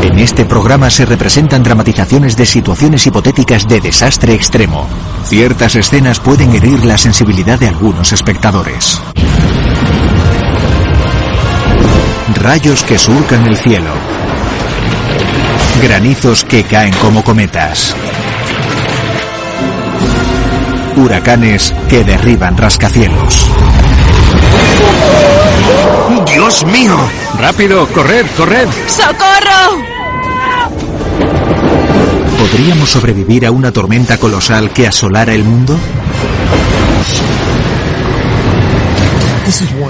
En este programa se representan dramatizaciones de situaciones hipotéticas de desastre extremo. Ciertas escenas pueden herir la sensibilidad de algunos espectadores. Rayos que surcan el cielo. Granizos que caen como cometas. Huracanes que derriban rascacielos. ¡Dios mío! ¡Rápido! ¡Corred! ¡Corred! ¡Socorro! ¿Podríamos sobrevivir a una tormenta colosal que asolara el mundo?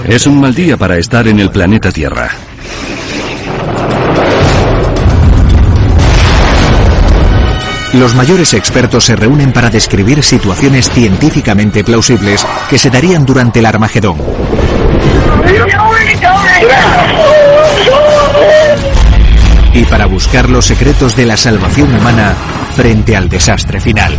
Es un mal día para estar en el planeta Tierra. Los mayores expertos se reúnen para describir situaciones científicamente plausibles que se darían durante el Armagedón. Y para buscar los secretos de la salvación humana frente al desastre final.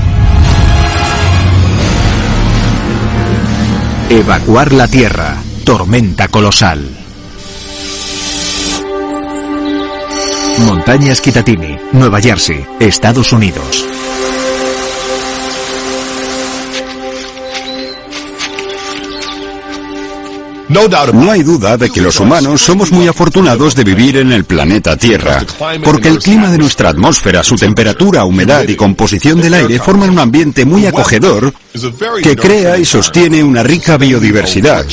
Evacuar la Tierra. Tormenta colosal. Montañas Kittatinny, Nueva Jersey, Estados Unidos. No hay duda de que los humanos somos muy afortunados de vivir en el planeta Tierra, porque el clima de nuestra atmósfera, su temperatura, humedad y composición del aire forman un ambiente muy acogedor que crea y sostiene una rica biodiversidad.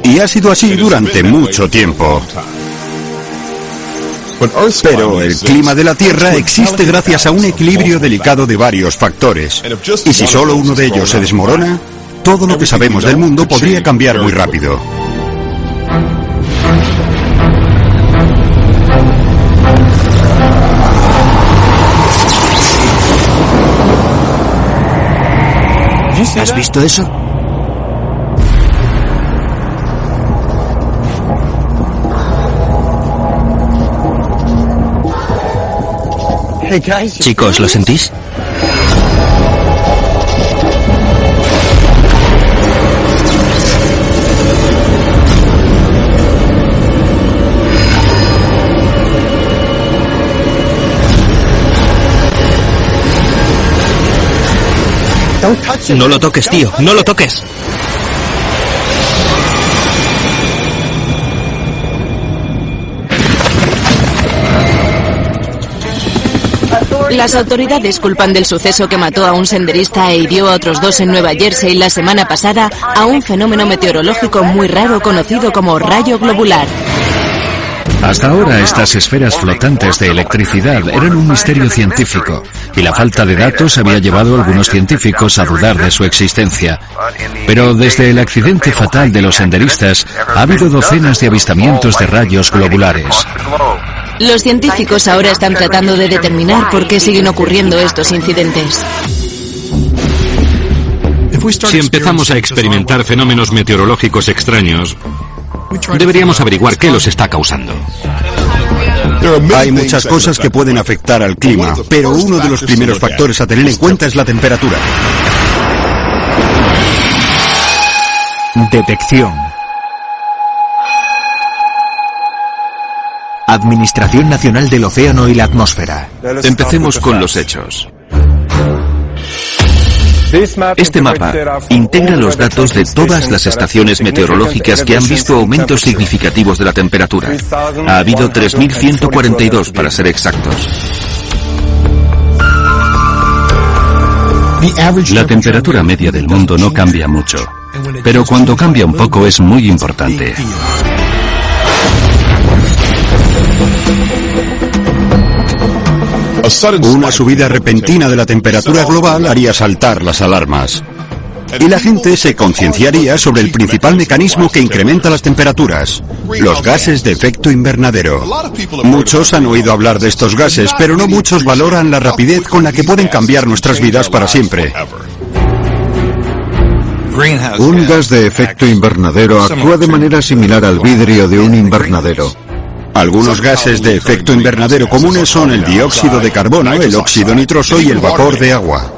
Y ha sido así durante mucho tiempo. Pero el clima de la Tierra existe gracias a un equilibrio delicado de varios factores. Y si solo uno de ellos se desmorona, todo lo que sabemos del mundo podría cambiar muy rápido. ¿Has visto eso? Chicos, ¿lo sentís? No lo toques, tío, no lo toques. Las autoridades culpan del suceso que mató a un senderista e hirió a otros 2 en Nueva Jersey la semana pasada a un fenómeno meteorológico muy raro conocido como rayo globular. Hasta ahora estas esferas flotantes de electricidad eran un misterio científico y la falta de datos había llevado a algunos científicos a dudar de su existencia. Pero desde el accidente fatal de los senderistas ha habido docenas de avistamientos de rayos globulares. Los científicos ahora están tratando de determinar por qué siguen ocurriendo estos incidentes. Si empezamos a experimentar fenómenos meteorológicos extraños, deberíamos averiguar qué los está causando. Hay muchas cosas que pueden afectar al clima, pero uno de los primeros factores a tener en cuenta es la temperatura. Detección. Administración Nacional del Océano y la Atmósfera. Empecemos con los hechos. Este mapa integra los datos de todas las estaciones meteorológicas que han visto aumentos significativos de la temperatura. Ha habido 3.142 para ser exactos. La temperatura media del mundo no cambia mucho, pero cuando cambia un poco es muy importante. Una subida repentina de la temperatura global haría saltar las alarmas. Y la gente se concienciaría sobre el principal mecanismo que incrementa las temperaturas: los gases de efecto invernadero. Muchos han oído hablar de estos gases, pero no muchos valoran la rapidez con la que pueden cambiar nuestras vidas para siempre. Un gas de efecto invernadero actúa de manera similar al vidrio de un invernadero. Algunos gases de efecto invernadero comunes son el dióxido de carbono, el óxido nitroso y el vapor de agua.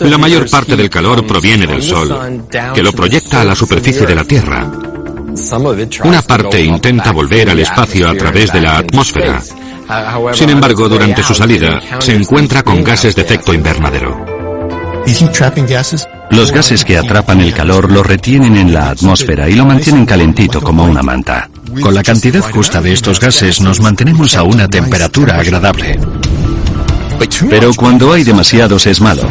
La mayor parte del calor proviene del Sol, que lo proyecta a la superficie de la Tierra. Una parte intenta volver al espacio a través de la atmósfera. Sin embargo, durante su salida, se encuentra con gases de efecto invernadero. Los gases que atrapan el calor lo retienen en la atmósfera y lo mantienen calentito como una manta. Con la cantidad justa de estos gases nos mantenemos a una temperatura agradable. Pero cuando hay demasiados es malo.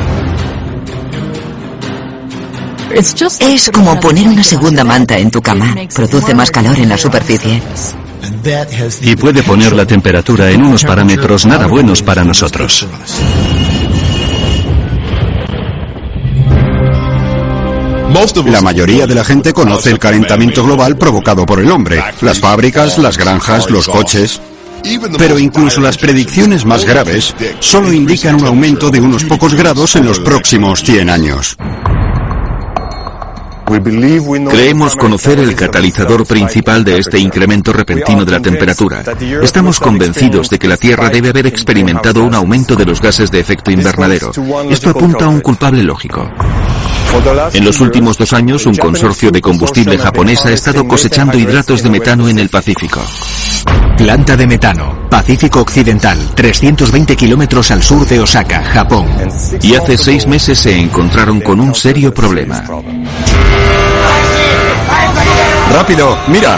Es como poner una segunda manta en tu cama. Produce más calor en la superficie. Y puede poner la temperatura en unos parámetros nada buenos para nosotros. La mayoría de la gente conoce el calentamiento global provocado por el hombre, las fábricas, las granjas, los coches. Pero incluso las predicciones más graves solo indican un aumento de unos pocos grados en los próximos 100 años. Creemos conocer el catalizador principal de este incremento repentino de la temperatura. Estamos convencidos de que la Tierra debe haber experimentado un aumento de los gases de efecto invernadero. Esto apunta a un culpable lógico. En los últimos 2 años, un consorcio de combustible japonés ha estado cosechando hidratos de metano en el Pacífico. Planta de metano, Pacífico Occidental, 320 kilómetros al sur de Osaka, Japón. Y hace 6 meses se encontraron con un serio problema. ¡Rápido! ¡Mira!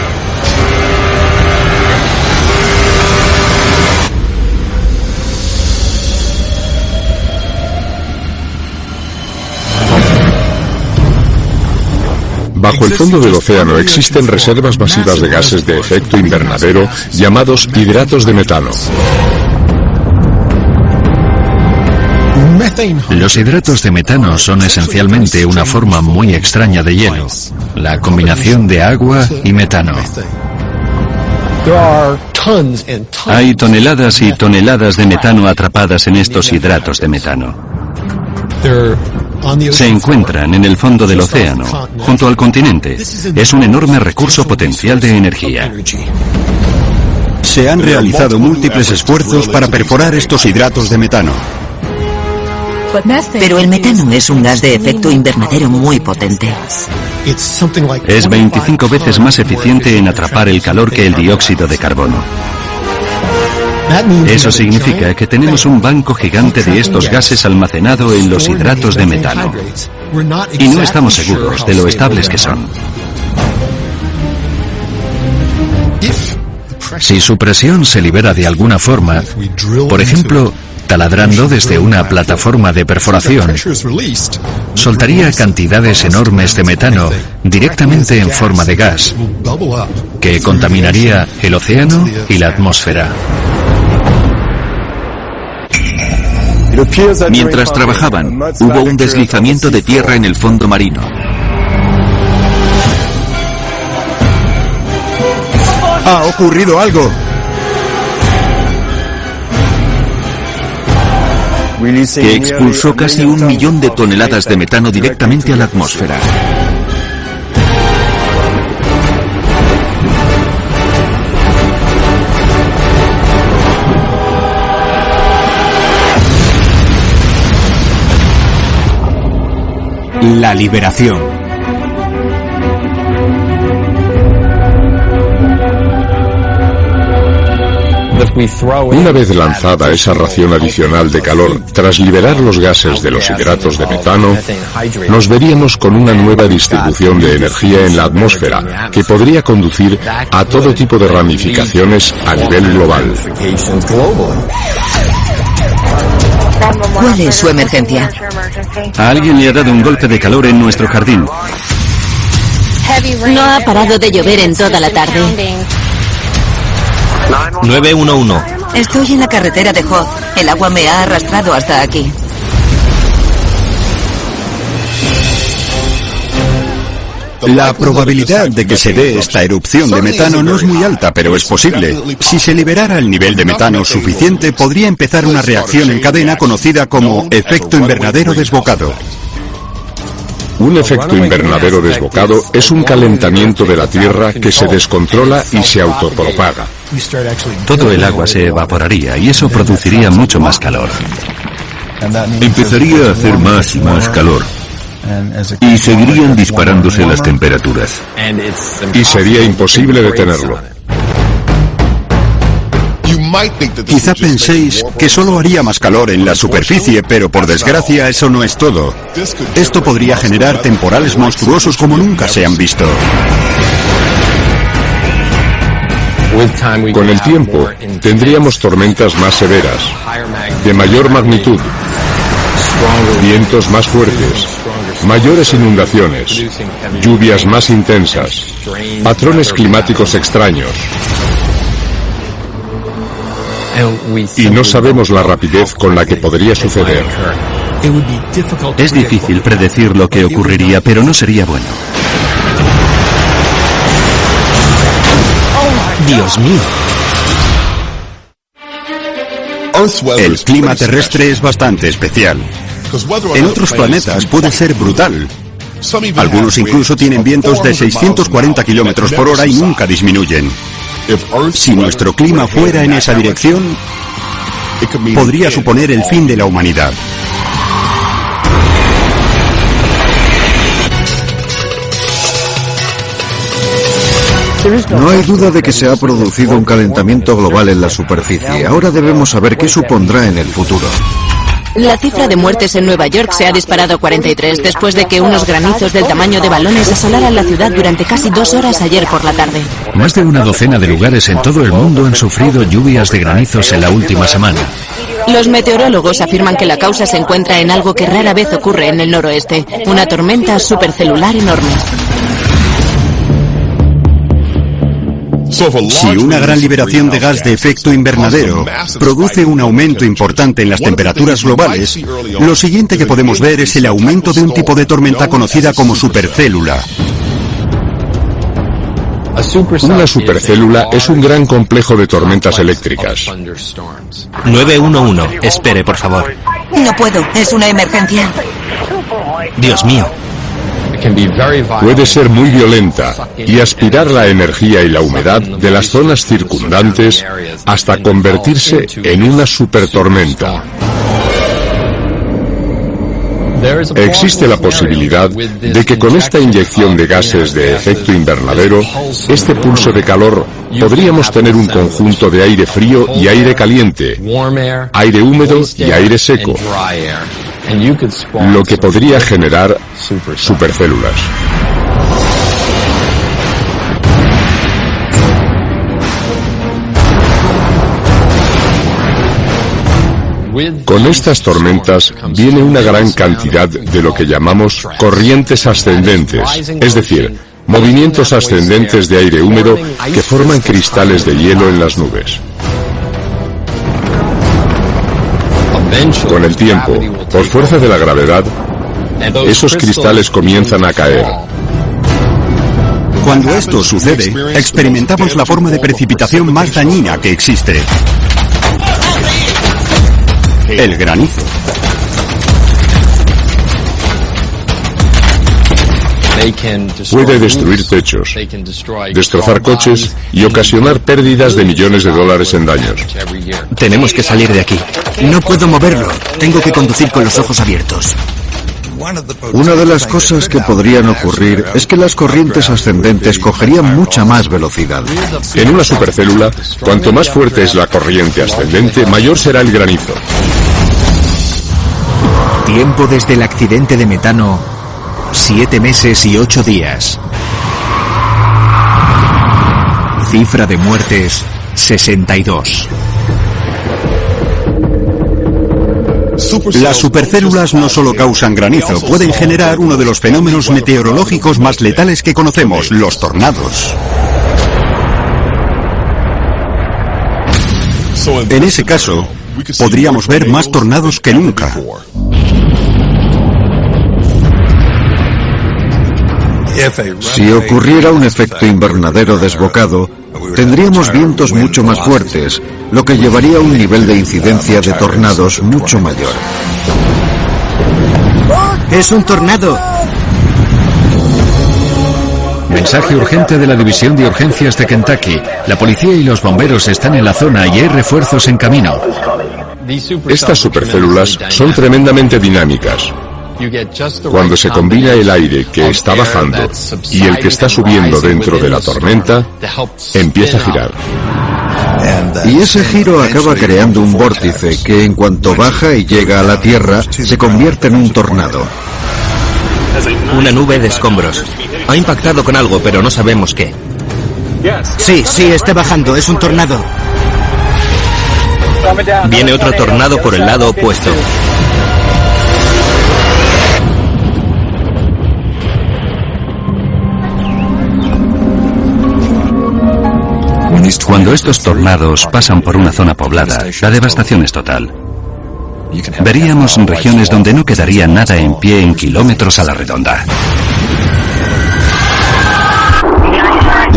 Bajo el fondo del océano existen reservas masivas de gases de efecto invernadero llamados hidratos de metano. Los hidratos de metano son esencialmente una forma muy extraña de hielo, la combinación de agua y metano. Hay toneladas y toneladas de metano atrapadas en estos hidratos de metano. Se encuentran en el fondo del océano, junto al continente. Es un enorme recurso potencial de energía. Se han realizado múltiples esfuerzos para perforar estos hidratos de metano. Pero el metano es un gas de efecto invernadero muy potente. Es 25 veces más eficiente en atrapar el calor que el dióxido de carbono. Eso significa que tenemos un banco gigante de estos gases almacenado en los hidratos de metano. Y no estamos seguros de lo estables que son. Si su presión se libera de alguna forma, por ejemplo, taladrando desde una plataforma de perforación, soltaría cantidades enormes de metano directamente en forma de gas, que contaminaría el océano y la atmósfera. Mientras trabajaban, hubo un deslizamiento de tierra en el fondo marino. ¡Ha ocurrido algo! Que expulsó casi 1 millón de toneladas de metano directamente a la atmósfera. La liberación. Una vez lanzada esa ración adicional de calor, tras liberar los gases de los hidratos de metano, nos veríamos con una nueva distribución de energía en la atmósfera, que podría conducir a todo tipo de ramificaciones a nivel global. ¿Cuál es su emergencia? A alguien le ha dado un golpe de calor en nuestro jardín. No ha parado de llover en toda la tarde. 911. Estoy en la carretera de Hoth. El agua me ha arrastrado hasta aquí. La probabilidad de que se dé esta erupción de metano no es muy alta, pero es posible. Si se liberara el nivel de metano suficiente, podría empezar una reacción en cadena conocida como efecto invernadero desbocado. Un efecto invernadero desbocado es un calentamiento de la Tierra que se descontrola y se autopropaga. Todo el agua se evaporaría y eso produciría mucho más calor. Empezaría a hacer más y más calor. Y seguirían disparándose las temperaturas. Y sería imposible detenerlo. Quizá penséis que solo haría más calor en la superficie, pero por desgracia eso no es todo. Esto podría generar temporales monstruosos como nunca se han visto. Con el tiempo, tendríamos tormentas más severas, de mayor magnitud, vientos más fuertes, mayores inundaciones, lluvias más intensas, patrones climáticos extraños. Y no sabemos la rapidez con la que podría suceder. Es difícil predecir lo que ocurriría, pero no sería bueno. ¡Dios mío! El clima terrestre es bastante especial. En otros planetas puede ser brutal. Algunos incluso tienen vientos de 640 kilómetros por hora y nunca disminuyen. Si nuestro clima fuera en esa dirección, podría suponer el fin de la humanidad. No hay duda de que se ha producido un calentamiento global en la superficie. Ahora debemos saber qué supondrá en el futuro. La cifra de muertes en Nueva York se ha disparado a 43 después de que unos granizos del tamaño de balones asolaran la ciudad durante casi 2 horas ayer por la tarde. Más de una docena de lugares en todo el mundo han sufrido lluvias de granizos en la última semana. Los meteorólogos afirman que la causa se encuentra en algo que rara vez ocurre en el noroeste, una tormenta supercelular enorme. Si una gran liberación de gas de efecto invernadero produce un aumento importante en las temperaturas globales, lo siguiente que podemos ver es el aumento de un tipo de tormenta conocida como supercélula. Una supercélula es un gran complejo de tormentas eléctricas. 911, espere, por favor. No puedo, es una emergencia. Dios mío. Puede ser muy violenta y aspirar la energía y la humedad de las zonas circundantes hasta convertirse en una supertormenta. Existe la posibilidad de que con esta inyección de gases de efecto invernadero, este pulso de calor, podríamos tener un conjunto de aire frío y aire caliente, aire húmedo y aire seco, lo que podría generar supercélulas. Con estas tormentas viene una gran cantidad de lo que llamamos corrientes ascendentes, es decir, movimientos ascendentes de aire húmedo que forman cristales de hielo en las nubes. Con el tiempo, por fuerza de la gravedad, esos cristales comienzan a caer. Cuando esto sucede, experimentamos la forma de precipitación más dañina que existe: el granizo. Puede destruir techos, destrozar coches y ocasionar pérdidas de millones de dólares en daños. Tenemos que salir de aquí. No puedo moverlo. Tengo que conducir con los ojos abiertos. Una de las cosas que podrían ocurrir es que las corrientes ascendentes cogerían mucha más velocidad. En una supercélula, cuanto más fuerte es la corriente ascendente, mayor será el granizo. Tiempo desde el accidente de metano: 7 meses y 8 días. Cifra de muertes: 62. Las supercélulas no solo causan granizo, pueden generar uno de los fenómenos meteorológicos más letales que conocemos, los tornados. En ese caso, podríamos ver más tornados que nunca. Si ocurriera un efecto invernadero desbocado, tendríamos vientos mucho más fuertes, lo que llevaría a un nivel de incidencia de tornados mucho mayor. ¡Es un tornado! Mensaje urgente de la División de Urgencias de Kentucky. La policía y los bomberos están en la zona y hay refuerzos en camino. Estas supercélulas son tremendamente dinámicas. Cuando se combina el aire que está bajando y el que está subiendo dentro de la tormenta, empieza a girar. Y ese giro acaba creando un vórtice que en cuanto baja y llega a la Tierra, se convierte en un tornado. Una nube de escombros. Ha impactado con algo, pero no sabemos qué. Sí, está bajando, es un tornado. Viene otro tornado por el lado opuesto. Cuando estos tornados pasan por una zona poblada, la devastación es total. Veríamos regiones donde no quedaría nada en pie en kilómetros a la redonda.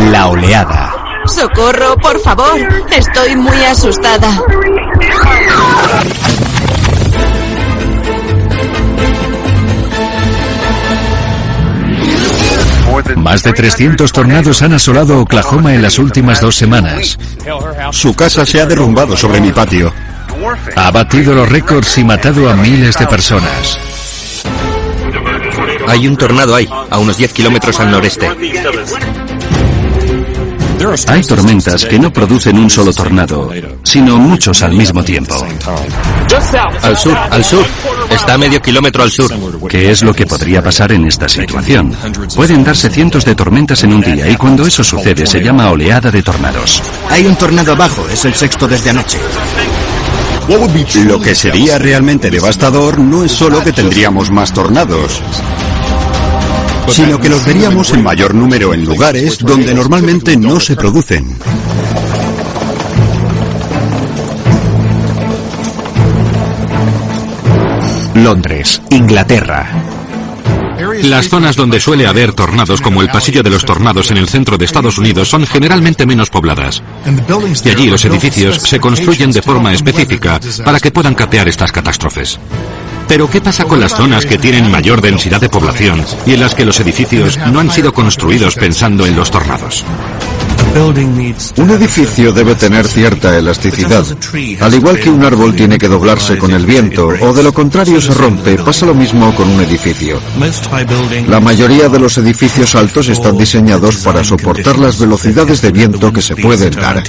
La oleada. ¡Socorro, por favor! Estoy muy asustada. Más de 300 tornados han asolado Oklahoma en las últimas 2 semanas. Su casa se ha derrumbado sobre mi patio. Ha batido los récords y matado a miles de personas. Hay un tornado ahí, a unos 10 kilómetros al noreste. Hay tormentas que no producen un solo tornado, sino muchos al mismo tiempo. Al sur. Está a medio kilómetro al sur. ¿Qué es lo que podría pasar en esta situación? Pueden darse cientos de tormentas en un día y cuando eso sucede se llama oleada de tornados. Hay un tornado abajo, es el 6º desde anoche. Lo que sería realmente devastador no es solo que tendríamos más tornados, sino que los veríamos en mayor número en lugares donde normalmente no se producen. Londres, Inglaterra. Las zonas donde suele haber tornados, como el pasillo de los tornados en el centro de Estados Unidos, son generalmente menos pobladas. Y allí los edificios se construyen de forma específica para que puedan capear estas catástrofes. Pero ¿qué pasa con las zonas que tienen mayor densidad de población y en las que los edificios no han sido construidos pensando en los tornados? Un edificio debe tener cierta elasticidad. Al igual que un árbol tiene que doblarse con el viento, o de lo contrario se rompe, pasa lo mismo con un edificio. La mayoría de los edificios altos están diseñados para soportar las velocidades de viento que se pueden dar.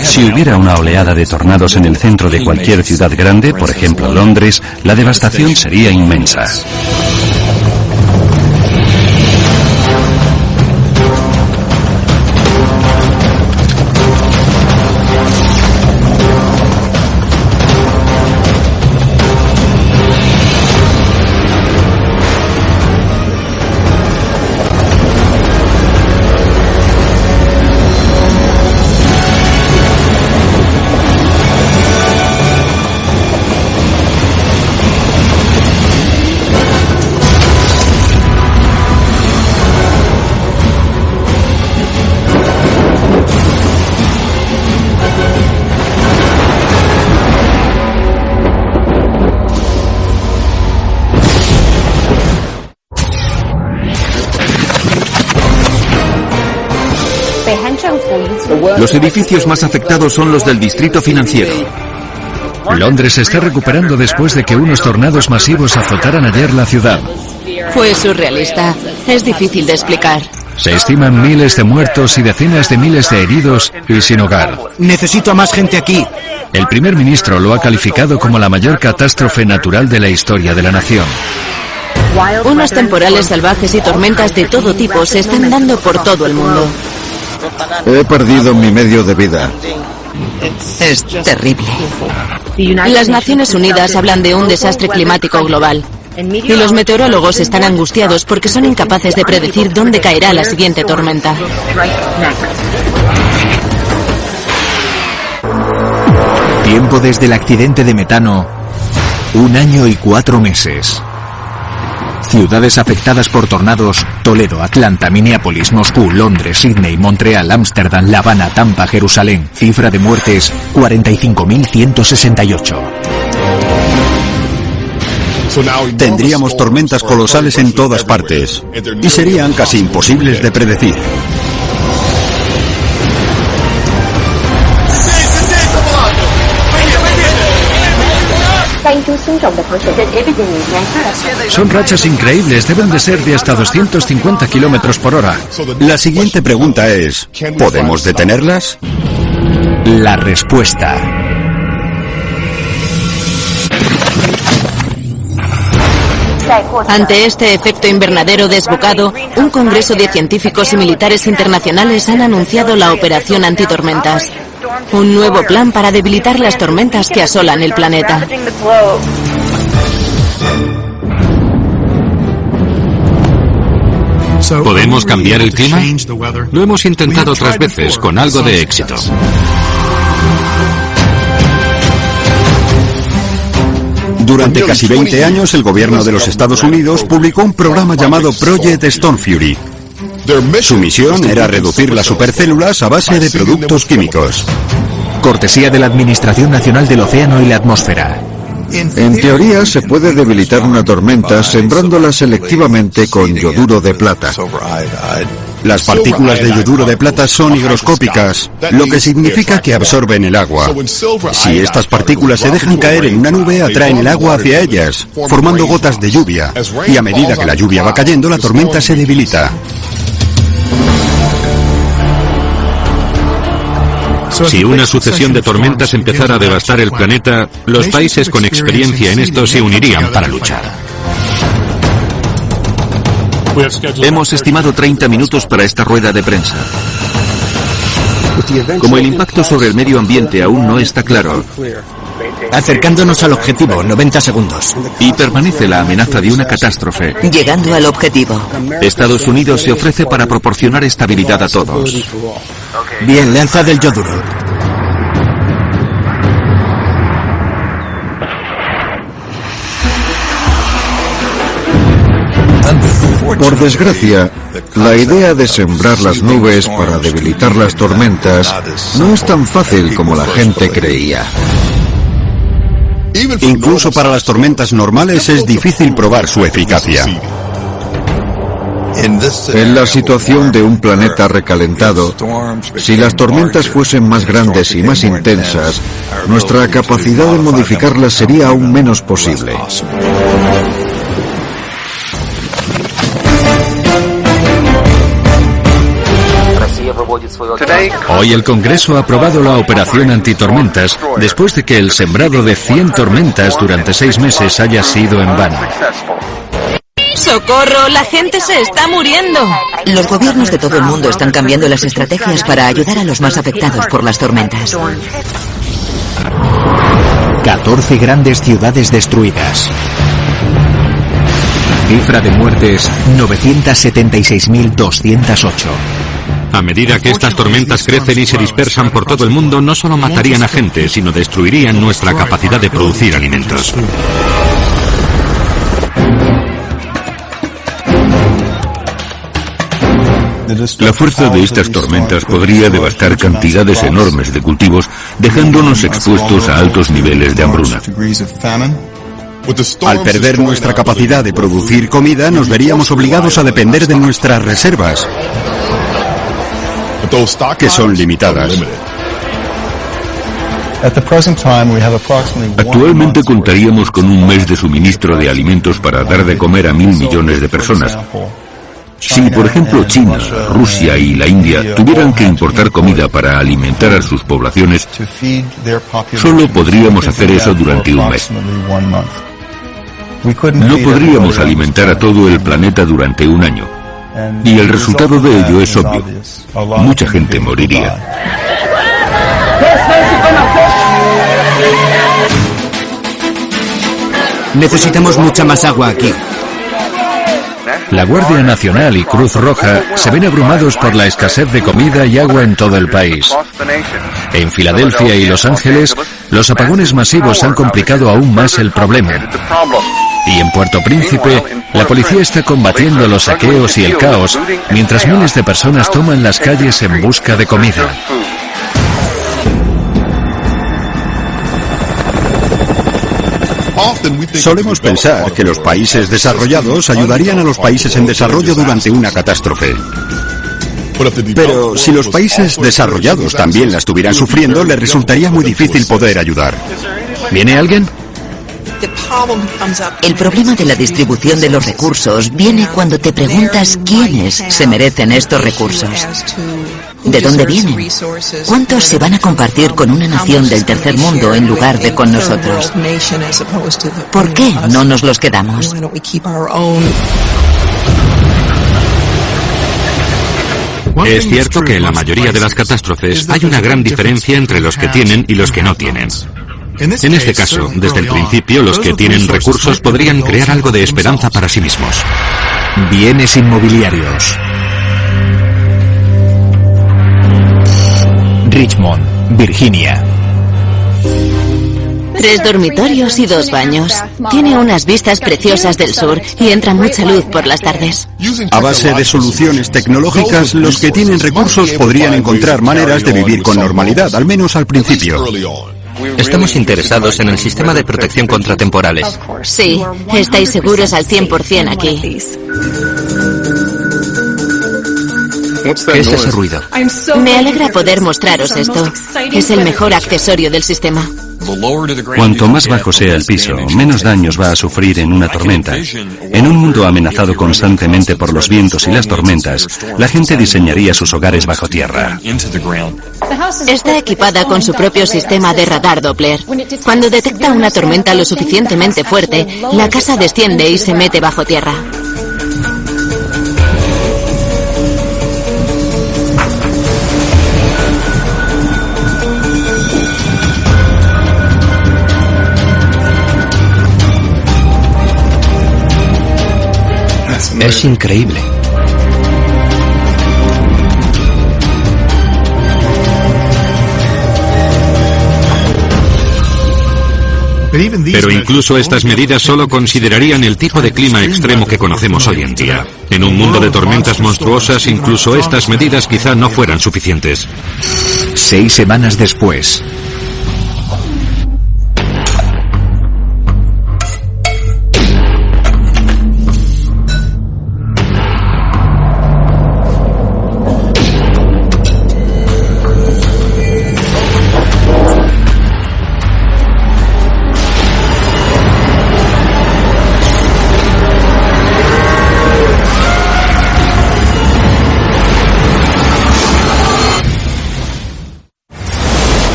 Si hubiera una oleada de tornados en el centro de cualquier ciudad grande, por ejemplo Londres, la devastación sería inmensa. Los edificios más afectados son los del distrito financiero. Londres se está recuperando después de que unos tornados masivos azotaran ayer la ciudad. Fue surrealista. Es difícil de explicar. Se estiman miles de muertos y decenas de miles de heridos y sin hogar. Necesito a más gente aquí. El primer ministro lo ha calificado como la mayor catástrofe natural de la historia de la nación. Unos temporales salvajes y tormentas de todo tipo se están dando por todo el mundo. He perdido mi medio de vida. Es terrible. Las Naciones Unidas hablan de un desastre climático global. Y los meteorólogos están angustiados porque son incapaces de predecir dónde caerá la siguiente tormenta. Tiempo desde el accidente de metano: 1 año y 4 meses. Ciudades afectadas por tornados: Toledo, Atlanta, Minneapolis, Moscú, Londres, Sydney, Montreal, Ámsterdam, La Habana, Tampa, Jerusalén. Cifra de muertes: 45.168. Tendríamos tormentas colosales en todas partes y serían casi imposibles de predecir. Son rachas increíbles, deben de ser de hasta 250 kilómetros por hora. La siguiente pregunta es, ¿podemos detenerlas? La respuesta. Ante este efecto invernadero desbocado, un congreso de científicos y militares internacionales han anunciado la Operación Antitormentas, un nuevo plan para debilitar las tormentas que asolan el planeta. ¿Podemos cambiar el clima? Lo hemos intentado otras veces, con algo de éxito. Durante casi 20 años, el gobierno de los Estados Unidos publicó un programa llamado Project Storm Fury. Su misión era reducir las supercélulas a base de productos químicos. Cortesía de la Administración Nacional del Océano y la Atmósfera. En teoría, se puede debilitar una tormenta sembrándola selectivamente con yoduro de plata. Las partículas de yoduro de plata son higroscópicas, lo que significa que absorben el agua. Si estas partículas se dejan caer en una nube, atraen el agua hacia ellas, formando gotas de lluvia. Y a medida que la lluvia va cayendo, la tormenta se debilita. Si una sucesión de tormentas empezara a devastar el planeta, los países con experiencia en esto se unirían para luchar. Hemos estimado 30 minutos para esta rueda de prensa. Como el impacto sobre el medio ambiente aún no está claro, acercándonos al objetivo, 90 segundos. Y permanece la amenaza de una catástrofe, Llegando al objetivo. Estados Unidos se ofrece para proporcionar estabilidad a todos. Bien, lanza del yoduro. Por desgracia, la idea de sembrar las nubes para debilitar las tormentas no es tan fácil como la gente creía. Incluso para las tormentas normales es difícil probar su eficacia. En la situación de un planeta recalentado, si las tormentas fuesen más grandes y más intensas, nuestra capacidad de modificarlas sería aún menos posible. Hoy el Congreso ha aprobado la operación antitormentas después de que el sembrado de 100 tormentas durante 6 meses haya sido en vano. ¡Socorro! ¡La gente se está muriendo! Los gobiernos de todo el mundo están cambiando las estrategias para ayudar a los más afectados por las tormentas. 14 grandes ciudades destruidas. Cifra de muertes, 976.208. A medida que estas tormentas crecen y se dispersan por todo el mundo, no solo matarían a gente, sino destruirían nuestra capacidad de producir alimentos. La fuerza de estas tormentas podría devastar cantidades enormes de cultivos, dejándonos expuestos a altos niveles de hambruna. Al perder nuestra capacidad de producir comida, nos veríamos obligados a depender de nuestras reservas, que son limitadas. Actualmente contaríamos con un mes de suministro de alimentos para dar de comer a 1.000 millones de personas. Si, por ejemplo, China, Rusia y la India tuvieran que importar comida para alimentar a sus poblaciones, solo podríamos hacer eso durante un mes. No podríamos alimentar a todo el planeta durante un año. Y el resultado de ello es obvio. Mucha gente moriría. Necesitamos mucha más agua aquí. La Guardia Nacional y Cruz Roja se ven abrumados por la escasez de comida y agua en todo el país. En Filadelfia y Los Ángeles, los apagones masivos han complicado aún más el problema. Y en Puerto Príncipe, la policía está combatiendo los saqueos y el caos, mientras miles de personas toman las calles en busca de comida. Solemos pensar que los países desarrollados ayudarían a los países en desarrollo durante una catástrofe. Pero si los países desarrollados también la estuvieran sufriendo, les resultaría muy difícil poder ayudar. ¿Viene alguien? El problema de la distribución de los recursos viene cuando te preguntas quiénes se merecen estos recursos. ¿De dónde vienen? ¿Cuántos se van a compartir con una nación del tercer mundo en lugar de con nosotros? ¿Por qué no nos los quedamos? Es cierto que en la mayoría de las catástrofes hay una gran diferencia entre los que tienen y los que no tienen. En este caso, desde el principio, los que tienen recursos podrían crear algo de esperanza para sí mismos. Bienes inmobiliarios. Richmond, Virginia. 3 dormitorios y 2 baños. Tiene unas vistas preciosas del sur y entra mucha luz por las tardes. A base de soluciones tecnológicas, los que tienen recursos podrían encontrar maneras de vivir con normalidad, al menos al principio. Estamos interesados en el sistema de protección contra temporales. Sí, estáis seguros al 100% aquí. ¿Qué es ese ruido? Me alegra poder mostraros esto. Es el mejor accesorio del sistema. Cuanto más bajo sea el piso, menos daños va a sufrir en una tormenta. En un mundo amenazado constantemente por los vientos y las tormentas, la gente diseñaría sus hogares bajo tierra. Está equipada con su propio sistema de radar Doppler. Cuando detecta una tormenta lo suficientemente fuerte, la casa desciende y se mete bajo tierra. Es increíble. Pero incluso estas medidas solo considerarían el tipo de clima extremo que conocemos hoy en día. En un mundo de tormentas monstruosas, incluso estas medidas quizá no fueran suficientes. 6 semanas después.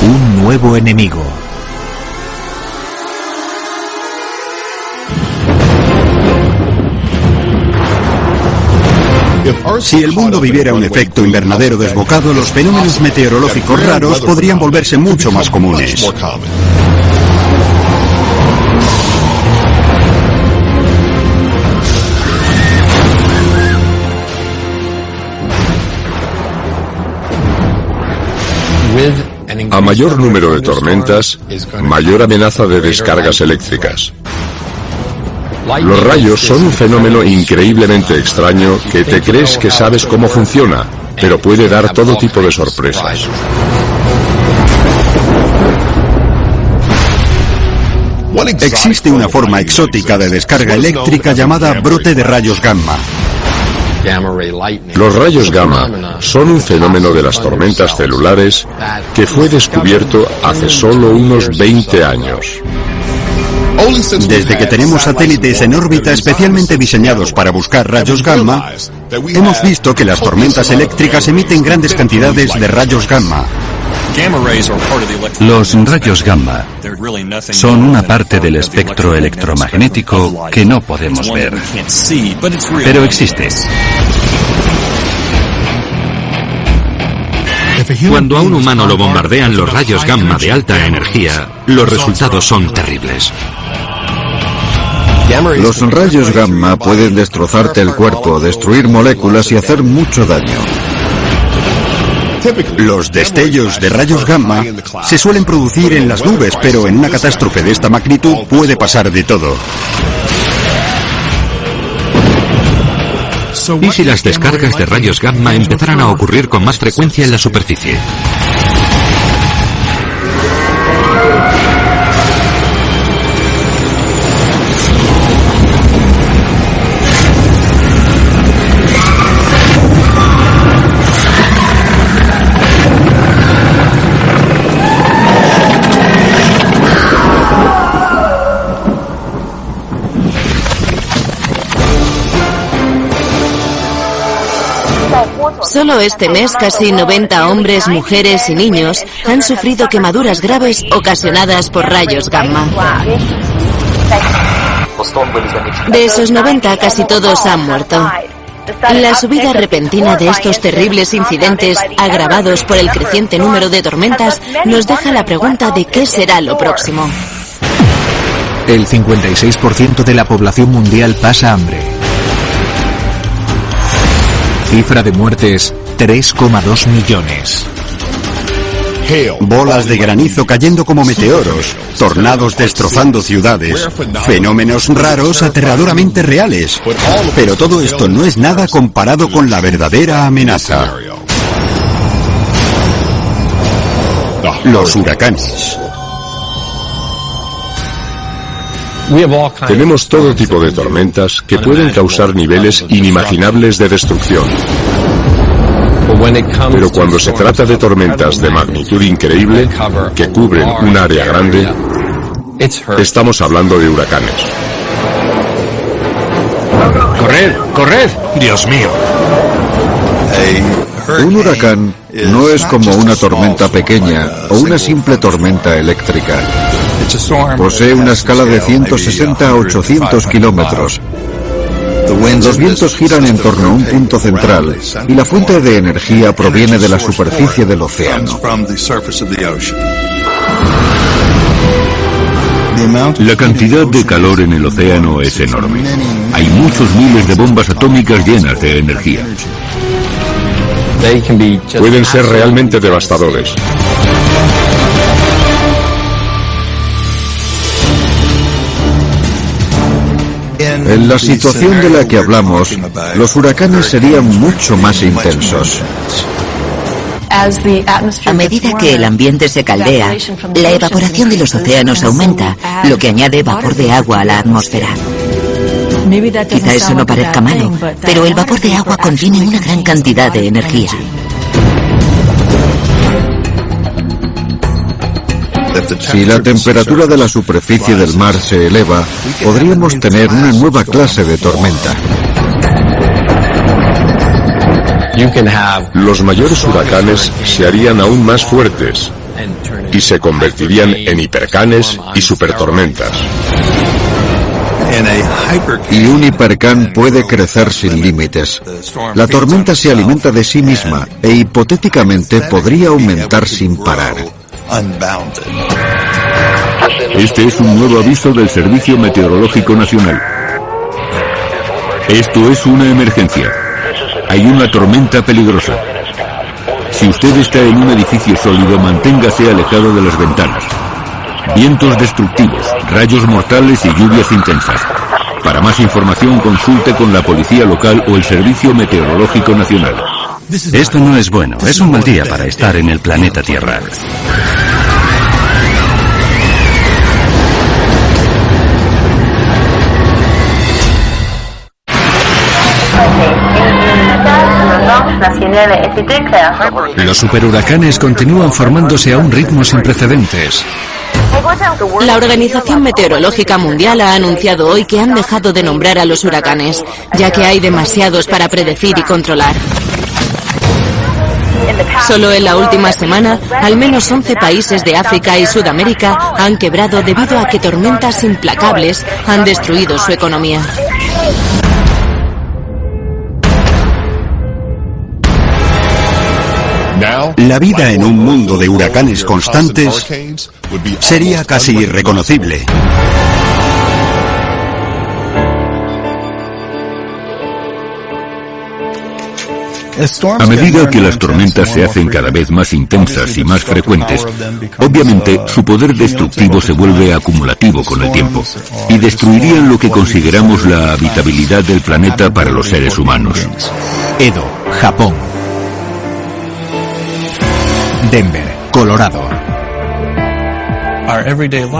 Un nuevo enemigo. Si el mundo viviera un efecto invernadero desbocado, los fenómenos meteorológicos raros podrían volverse mucho más comunes. A mayor número de tormentas, mayor amenaza de descargas eléctricas. Los rayos son un fenómeno increíblemente extraño que te crees que sabes cómo funciona, pero puede dar todo tipo de sorpresas. Existe una forma exótica de descarga eléctrica llamada brote de rayos gamma. Los rayos gamma son un fenómeno de las tormentas celulares que fue descubierto hace solo unos 20 años. Desde que tenemos satélites en órbita especialmente diseñados para buscar rayos gamma, hemos visto que las tormentas eléctricas emiten grandes cantidades de rayos gamma. Los rayos gamma son una parte del espectro electromagnético que no podemos ver, pero existe. Cuando a un humano lo bombardean los rayos gamma de alta energía, los resultados son terribles. Los rayos gamma pueden destrozarte el cuerpo, destruir moléculas y hacer mucho daño. Los destellos de rayos gamma se suelen producir en las nubes, pero en una catástrofe de esta magnitud puede pasar de todo. ¿Y si las descargas de rayos gamma empezaran a ocurrir con más frecuencia en la superficie? Solo este mes casi 90 hombres, mujeres y niños han sufrido quemaduras graves ocasionadas por rayos gamma. De esos 90, casi todos han muerto. La subida repentina de estos terribles incidentes, agravados por el creciente número de tormentas, nos deja la pregunta de qué será lo próximo. El 56% de la población mundial pasa hambre. Cifra de muertes, 3,2 millones. Bolas de granizo cayendo como meteoros, tornados destrozando ciudades, fenómenos raros aterradoramente reales. Pero todo esto no es nada comparado con la verdadera amenaza. Los huracanes. Tenemos todo tipo de tormentas que pueden causar niveles inimaginables de destrucción. Pero cuando se trata de tormentas de magnitud increíble, que cubren un área grande, estamos hablando de huracanes. ¡Corred! ¡Corred! ¡Dios mío! Un huracán no es como una tormenta pequeña o una simple tormenta eléctrica. Posee una escala de 160 a 800 kilómetros. Los vientos giran en torno a un punto central y la fuente de energía proviene de la superficie del océano. La cantidad de calor en el océano es enorme. Hay muchos miles de bombas atómicas llenas de energía. Pueden ser realmente devastadores. En la situación de la que hablamos, los huracanes serían mucho más intensos. A medida que el ambiente se caldea, la evaporación de los océanos aumenta, lo que añade vapor de agua a la atmósfera. Quizá eso no parezca malo, pero el vapor de agua contiene una gran cantidad de energía. Si la temperatura de la superficie del mar se eleva, podríamos tener una nueva clase de tormenta. Los mayores huracanes se harían aún más fuertes y se convertirían en hipercanes y supertormentas. Y un hipercán puede crecer sin límites. La tormenta se alimenta de sí misma e hipotéticamente podría aumentar sin parar. Este es un nuevo aviso del Servicio Meteorológico Nacional. Esto es una emergencia. Hay una tormenta peligrosa. Si usted está en un edificio sólido, manténgase alejado de las ventanas. Vientos destructivos, rayos mortales y lluvias intensas. Para más información, consulte con la policía local o el Servicio Meteorológico Nacional. Esto no es bueno. Es un mal día para estar en el planeta Tierra. Los superhuracanes continúan formándose a un ritmo sin precedentes. La Organización Meteorológica Mundial ha anunciado hoy que han dejado de nombrar a los huracanes, ya que hay demasiados para predecir y controlar. Solo en la última semana, al menos 11 países de África y Sudamérica han quebrado debido a que tormentas implacables han destruido su economía. La vida en un mundo de huracanes constantes sería casi irreconocible. A medida que las tormentas se hacen cada vez más intensas y más frecuentes, obviamente su poder destructivo se vuelve acumulativo con el tiempo y destruirían lo que consideramos la habitabilidad del planeta para los seres humanos. Edo, Japón. Denver, Colorado.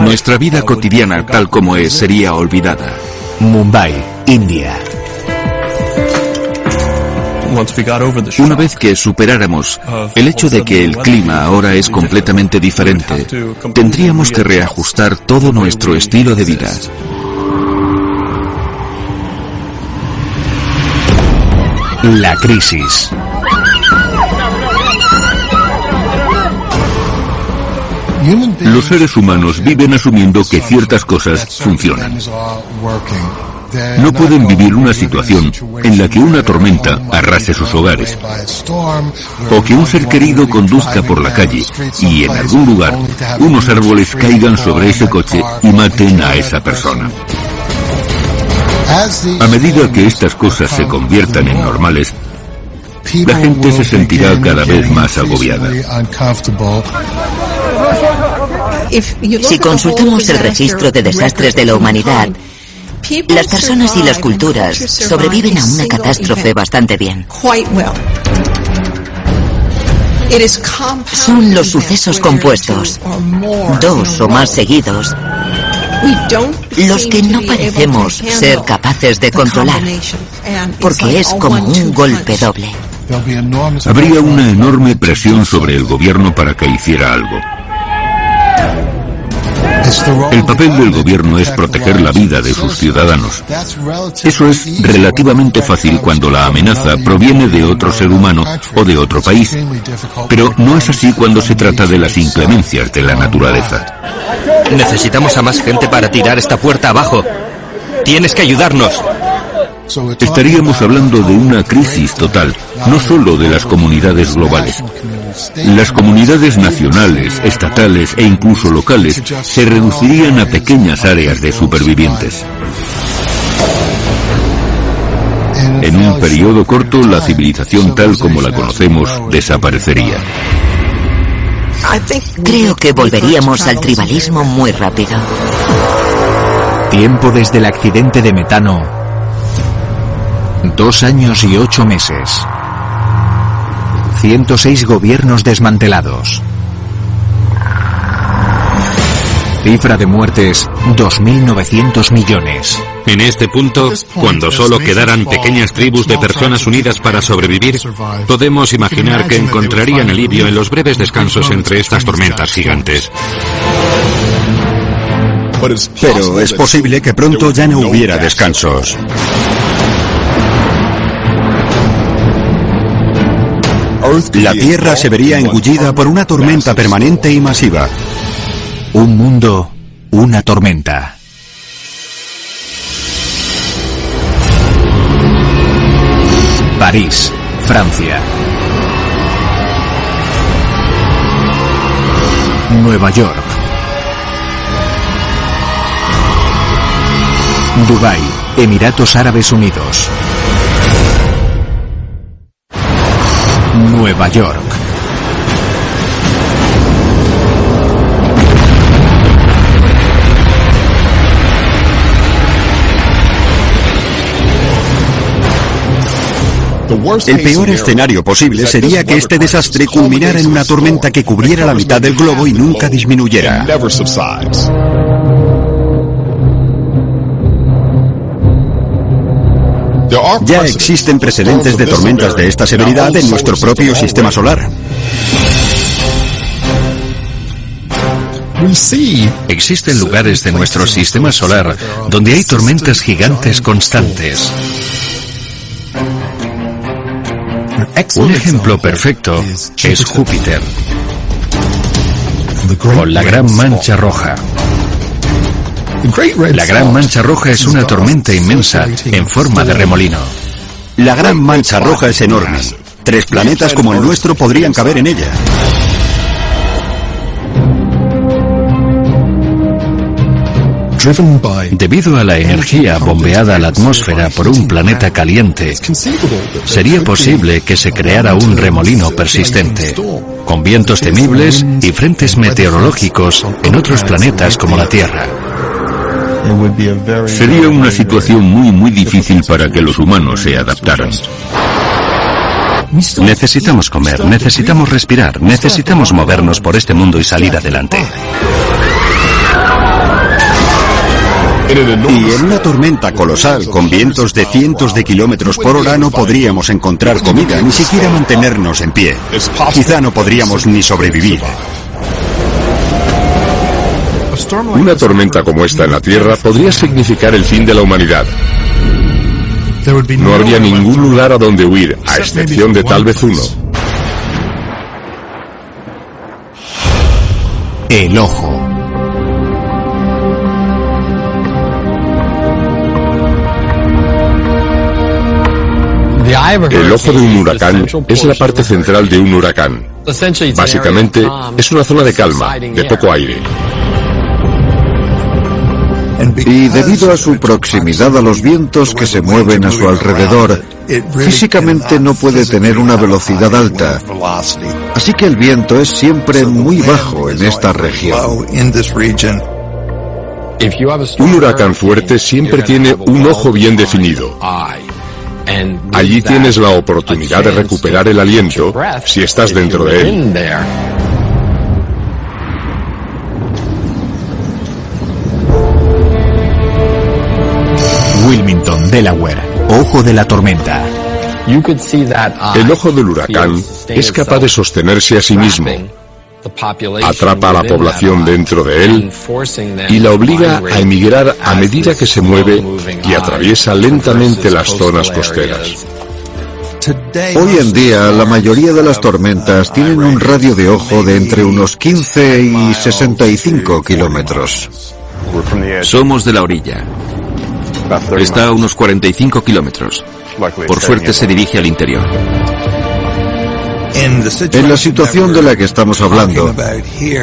Nuestra vida cotidiana tal como es sería olvidada. Mumbai, India. Una vez que superáramos el hecho de que el clima ahora es completamente diferente, tendríamos que reajustar todo nuestro estilo de vida. La crisis. Los seres humanos viven asumiendo que ciertas cosas funcionan. No pueden vivir una situación en la que una tormenta arrase sus hogares, o que un ser querido conduzca por la calle y en algún lugar unos árboles caigan sobre ese coche y maten a esa persona. A medida que estas cosas se conviertan en normales, la gente se sentirá cada vez más agobiada. Si consultamos el registro de desastres de la humanidad, las personas y las culturas sobreviven a una catástrofe bastante bien. Son los sucesos compuestos, dos o más seguidos, los que no parecemos ser capaces de controlar, porque es como un golpe doble. Habría una enorme presión sobre el gobierno para que hiciera algo. El papel del gobierno es proteger la vida de sus ciudadanos. Eso es relativamente fácil cuando la amenaza proviene de otro ser humano o de otro país. Pero no es así cuando se trata de las inclemencias de la naturaleza. Necesitamos a más gente para tirar esta puerta abajo. Tienes que ayudarnos. Estaríamos hablando de una crisis total, no solo de las comunidades globales. Las comunidades nacionales, estatales e incluso locales se reducirían a pequeñas áreas de supervivientes. En un periodo corto, la civilización tal como la conocemos desaparecería. Creo que volveríamos al tribalismo muy rápido. Tiempo desde el accidente de metano. 2 años y 8 meses. 106 gobiernos desmantelados. Cifra de muertes, 2.900 millones. En este punto, cuando solo quedaran pequeñas tribus de personas unidas para sobrevivir, podemos imaginar que encontrarían alivio en los breves descansos entre estas tormentas gigantes. Pero es posible que pronto ya no hubiera descansos. La Tierra se vería engullida por una tormenta permanente y masiva. Un mundo, una tormenta. París, Francia. Nueva York. Dubái, Emiratos Árabes Unidos. Nueva York. El peor escenario posible sería que este desastre culminara en una tormenta que cubriera la mitad del globo y nunca disminuyera. Ya existen precedentes de tormentas de esta severidad en nuestro propio sistema solar. Existen lugares de nuestro sistema solar donde hay tormentas gigantes constantes. Un ejemplo perfecto es Júpiter, con la Gran Mancha Roja. La Gran Mancha Roja es una tormenta inmensa en forma de remolino. La Gran Mancha Roja es enorme. 3 planetas como el nuestro podrían caber en ella. Debido a la energía bombeada a la atmósfera por un planeta caliente, sería posible que se creara un remolino persistente, con vientos temibles y frentes meteorológicos en otros planetas como la Tierra. Sería una situación muy difícil para que los humanos se adaptaran. Necesitamos comer, necesitamos respirar, necesitamos movernos por este mundo y salir adelante. Y en una tormenta colosal con vientos de cientos de kilómetros por hora no podríamos encontrar comida, ni siquiera mantenernos en pie. Quizá no podríamos ni sobrevivir. Una tormenta como esta en la Tierra podría significar el fin de la humanidad. No habría ningún lugar a donde huir, a excepción de tal vez uno. El ojo. El ojo de un huracán es la parte central de un huracán. Básicamente, es una zona de calma, de poco aire. Y debido a su proximidad a los vientos que se mueven a su alrededor, físicamente no puede tener una velocidad alta. Así que el viento es siempre muy bajo en esta región. Un huracán fuerte siempre tiene un ojo bien definido. Allí tienes la oportunidad de recuperar el aliento si estás dentro de él. Wilmington, Delaware. Ojo de la tormenta. El ojo del huracán es capaz de sostenerse a sí mismo. Atrapa a la población dentro de él y la obliga a emigrar a medida que se mueve y atraviesa lentamente las zonas costeras. Hoy en día, la mayoría de las tormentas tienen un radio de ojo de entre unos 15 y 65 kilómetros. Somos de la orilla. Está a unos 45 kilómetros. Por suerte se dirige al interior. En la situación de la que estamos hablando,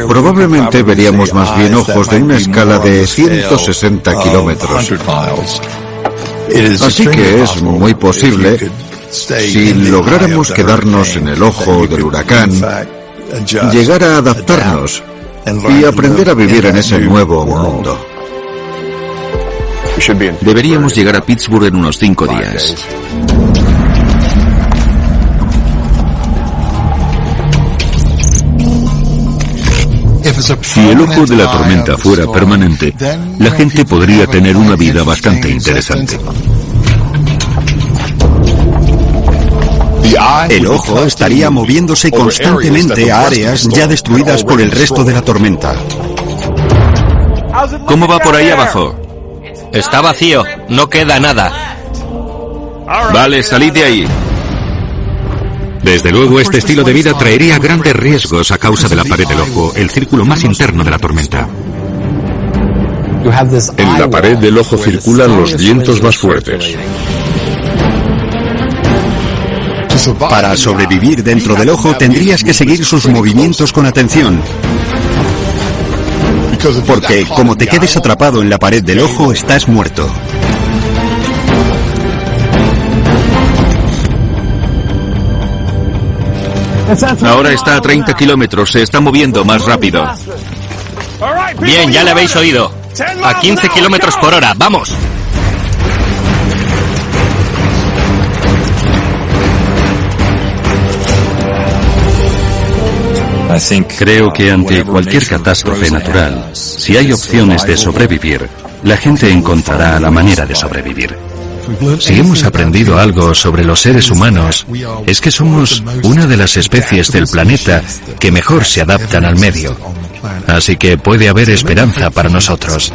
probablemente veríamos más bien ojos de una escala de 160 kilómetros. Así que es muy posible, si lográramos quedarnos en el ojo del huracán, llegar a adaptarnos y aprender a vivir en ese nuevo mundo. Deberíamos llegar a Pittsburgh en unos 5 días. Si el ojo de la tormenta fuera permanente, la gente podría tener una vida bastante interesante. El ojo estaría moviéndose constantemente a áreas ya destruidas por el resto de la tormenta. ¿Cómo va por ahí abajo? Está vacío, no queda nada. Vale, salid de ahí. Desde luego, este estilo de vida traería grandes riesgos a causa de la pared del ojo, el círculo más interno de la tormenta. En la pared del ojo circulan los vientos más fuertes. Para sobrevivir dentro del ojo tendrías que seguir sus movimientos con atención. Porque como te quedes atrapado en la pared del ojo, estás muerto. Ahora está a 30 kilómetros, se está moviendo más rápido. Bien, ya le habéis oído. A 15 kilómetros por hora, ¡vamos! Creo que ante cualquier catástrofe natural, si hay opciones de sobrevivir, la gente encontrará la manera de sobrevivir. Si hemos aprendido algo sobre los seres humanos, es que somos una de las especies del planeta que mejor se adaptan al medio. Así que puede haber esperanza para nosotros.